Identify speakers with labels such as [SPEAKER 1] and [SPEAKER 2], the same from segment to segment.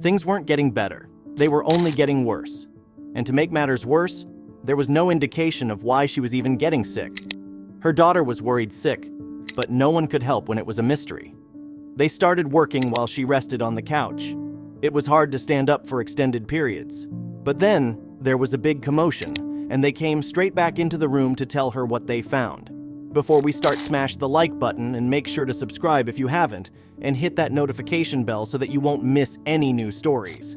[SPEAKER 1] Things weren't getting better. They were only getting worse. And to make matters worse, there was no indication of why she was even getting sick. Her daughter was worried sick, but no one could help when it was a mystery. They started working while she rested on the couch. It was hard to stand up for extended periods. But then, there was a big commotion, and they came straight back into the room to tell her what they found. Before we start, smash the like button and make sure to subscribe if you haven't, and hit that notification bell so that you won't miss any new stories.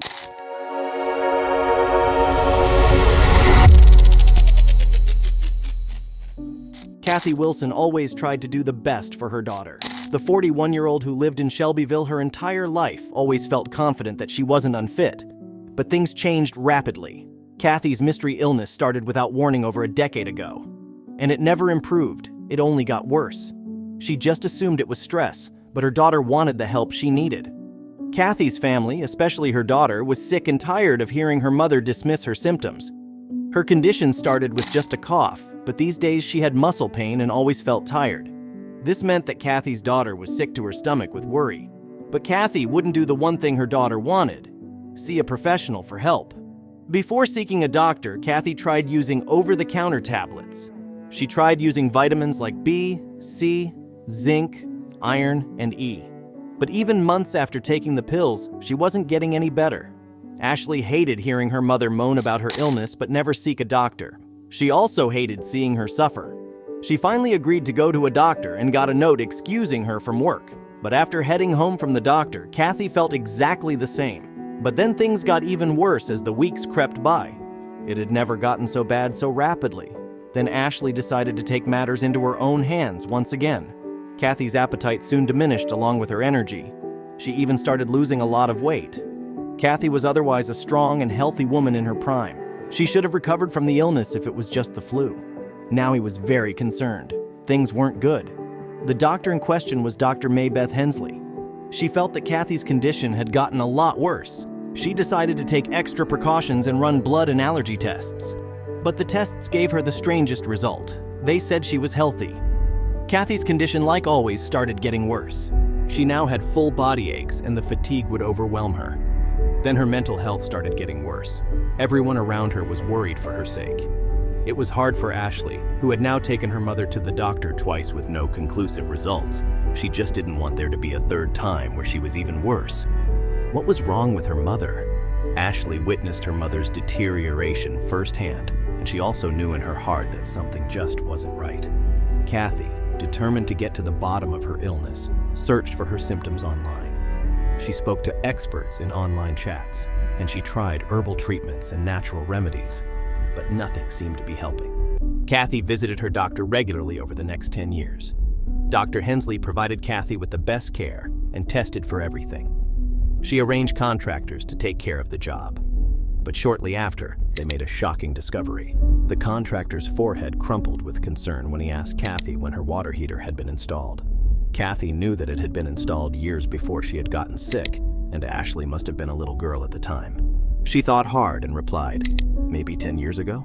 [SPEAKER 1] Kathi Wilson always tried to do the best for her daughter. The 41-year-old who lived in Shelbyville her entire life always felt confident that she wasn't unfit. But things changed rapidly. Kathi's mystery illness started without warning over a decade ago. And it never improved, it only got worse. She just assumed it was stress, but her daughter wanted the help she needed. Kathi's family, especially her daughter, was sick and tired of hearing her mother dismiss her symptoms. Her condition started with just a cough, but these days she had muscle pain and always felt tired. This meant that Kathi's daughter was sick to her stomach with worry. But Kathi wouldn't do the one thing her daughter wanted: see a professional for help. Before seeking a doctor, Kathi tried using over-the-counter tablets. She tried using vitamins like B, C, zinc, iron, and E. But even months after taking the pills, she wasn't getting any better. Ashley hated hearing her mother moan about her illness but never seek a doctor. She also hated seeing her suffer. She finally agreed to go to a doctor and got a note excusing her from work. But after heading home from the doctor, Kathi felt exactly the same. But then things got even worse as the weeks crept by. It had never gotten so bad so rapidly. Then Ashley decided to take matters into her own hands once again. Kathi's appetite soon diminished along with her energy. She even started losing a lot of weight. Kathi was otherwise a strong and healthy woman in her prime. She should have recovered from the illness if it was just the flu. Now he was very concerned. Things weren't good. The doctor in question was Dr. Maybeth Hensley. She felt that Kathi's condition had gotten a lot worse. She decided to take extra precautions and run blood and allergy tests. But the tests gave her the strangest result. They said she was healthy. Kathi's condition, like always, started getting worse. She now had full body aches and the fatigue would overwhelm her. Then her mental health started getting worse. Everyone around her was worried for her sake. It was hard for Ashley, who had now taken her mother to the doctor twice with no conclusive results. She just didn't want there to be a third time where she was even worse. What was wrong with her mother? Ashley witnessed her mother's deterioration firsthand, and she also knew in her heart that something just wasn't right. Kathi, determined to get to the bottom of her illness, searched for her symptoms online. She spoke to experts in online chats, and she tried herbal treatments and natural remedies, but nothing seemed to be helping. Kathi visited her doctor regularly over the next 10 years. Dr. Hensley provided Kathi with the best care and tested for everything. She arranged contractors to take care of the job. But shortly after, they made a shocking discovery. The contractor's forehead crumpled with concern when he asked Kathi when her water heater had been installed. Kathi knew that it had been installed years before she had gotten sick, and Ashley must have been a little girl at the time. She thought hard and replied, "Maybe 10 years ago?"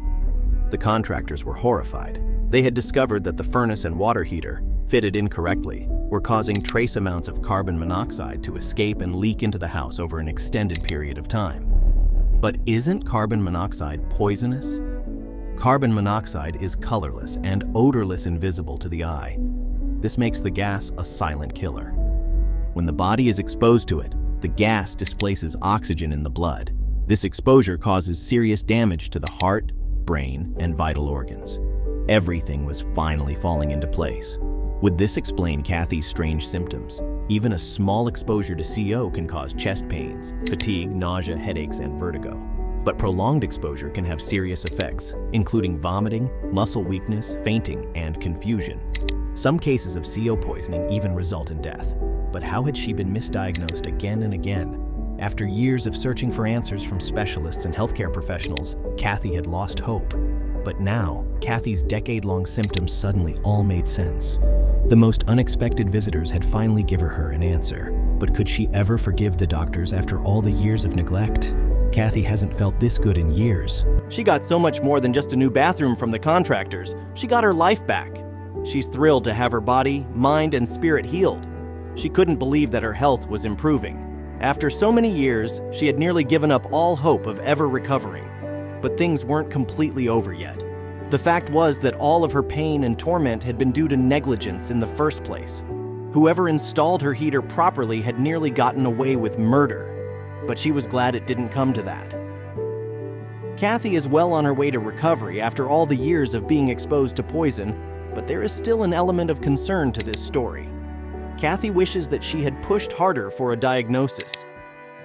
[SPEAKER 1] The contractors were horrified. They had discovered that the furnace and water heater, fitted incorrectly, were causing trace amounts of carbon monoxide to escape and leak into the house over an extended period of time. But isn't carbon monoxide poisonous? Carbon monoxide is colorless and odorless, invisible to the eye. This makes the gas a silent killer. When the body is exposed to it, the gas displaces oxygen in the blood. This exposure causes serious damage to the heart, brain, and vital organs. Everything was finally falling into place. Would this explain Kathi's strange symptoms? Even a small exposure to CO can cause chest pains, fatigue, nausea, headaches, and vertigo. But prolonged exposure can have serious effects, including vomiting, muscle weakness, fainting, and confusion. Some cases of CO poisoning even result in death. But how had she been misdiagnosed again and again? After years of searching for answers from specialists and healthcare professionals, Kathi had lost hope. But now, Kathi's decade-long symptoms suddenly all made sense. The most unexpected visitors had finally given her an answer. But could she ever forgive the doctors after all the years of neglect? Kathi hasn't felt this good in years. She got so much more than just a new bathroom from the contractors. She got her life back. She's thrilled to have her body, mind, and spirit healed. She couldn't believe that her health was improving. After so many years, she had nearly given up all hope of ever recovering. But things weren't completely over yet. The fact was that all of her pain and torment had been due to negligence in the first place. Whoever installed her heater properly had nearly gotten away with murder, but she was glad it didn't come to that. Kathi is well on her way to recovery after all the years of being exposed to poison, but there is still an element of concern to this story. Kathi wishes that she had pushed harder for a diagnosis.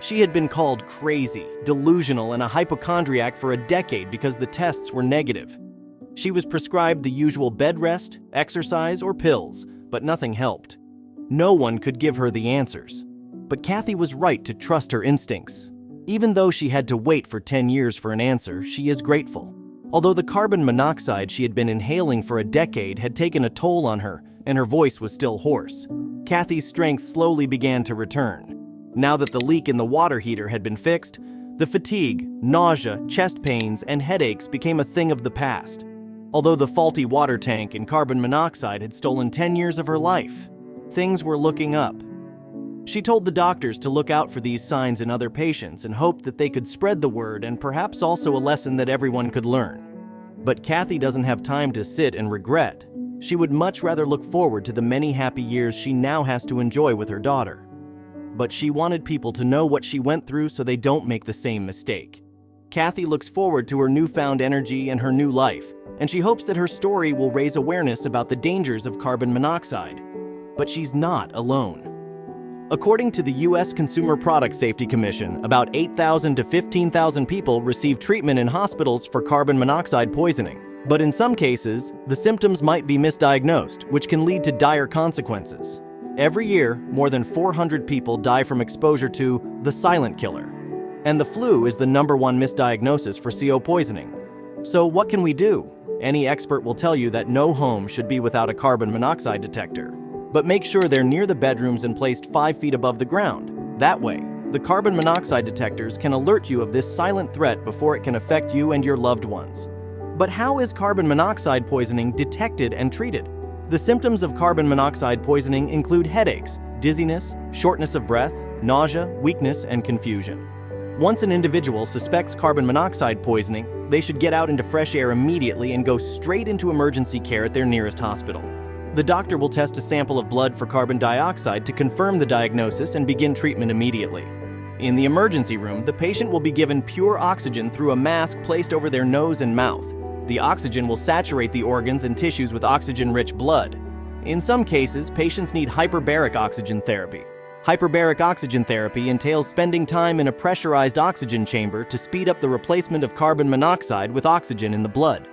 [SPEAKER 1] She had been called crazy, delusional, and a hypochondriac for a decade because the tests were negative. She was prescribed the usual bed rest, exercise, or pills, but nothing helped. No one could give her the answers. But Kathi was right to trust her instincts. Even though she had to wait for 10 years for an answer, she is grateful. Although the carbon monoxide she had been inhaling for a decade had taken a toll on her, and her voice was still hoarse, Kathi's strength slowly began to return. Now that the leak in the water heater had been fixed, the fatigue, nausea, chest pains, and headaches became a thing of the past. Although the faulty water tank and carbon monoxide had stolen 10 years of her life, things were looking up. She told the doctors to look out for these signs in other patients and hoped that they could spread the word and perhaps also a lesson that everyone could learn. But Kathi doesn't have time to sit and regret. She would much rather look forward to the many happy years she now has to enjoy with her daughter. But she wanted people to know what she went through so they don't make the same mistake. Kathi looks forward to her newfound energy and her new life, and she hopes that her story will raise awareness about the dangers of carbon monoxide. But she's not alone. According to the U.S. Consumer Product Safety Commission, about 8,000 to 15,000 people receive treatment in hospitals for carbon monoxide poisoning. But in some cases, the symptoms might be misdiagnosed, which can lead to dire consequences. Every year, more than 400 people die from exposure to the silent killer. And the flu is the #1 misdiagnosis for CO poisoning. So what can we do? Any expert will tell you that no home should be without a carbon monoxide detector. But make sure they're near the bedrooms and placed 5 feet above the ground. That way, the carbon monoxide detectors can alert you of this silent threat before it can affect you and your loved ones. But how is carbon monoxide poisoning detected and treated? The symptoms of carbon monoxide poisoning include headaches, dizziness, shortness of breath, nausea, weakness, and confusion. Once an individual suspects carbon monoxide poisoning, they should get out into fresh air immediately and go straight into emergency care at their nearest hospital. The doctor will test a sample of blood for carbon dioxide to confirm the diagnosis and begin treatment immediately. In the emergency room, the patient will be given pure oxygen through a mask placed over their nose and mouth. The oxygen will saturate the organs and tissues with oxygen-rich blood. In some cases, patients need hyperbaric oxygen therapy. Hyperbaric oxygen therapy entails spending time in a pressurized oxygen chamber to speed up the replacement of carbon monoxide with oxygen in the blood.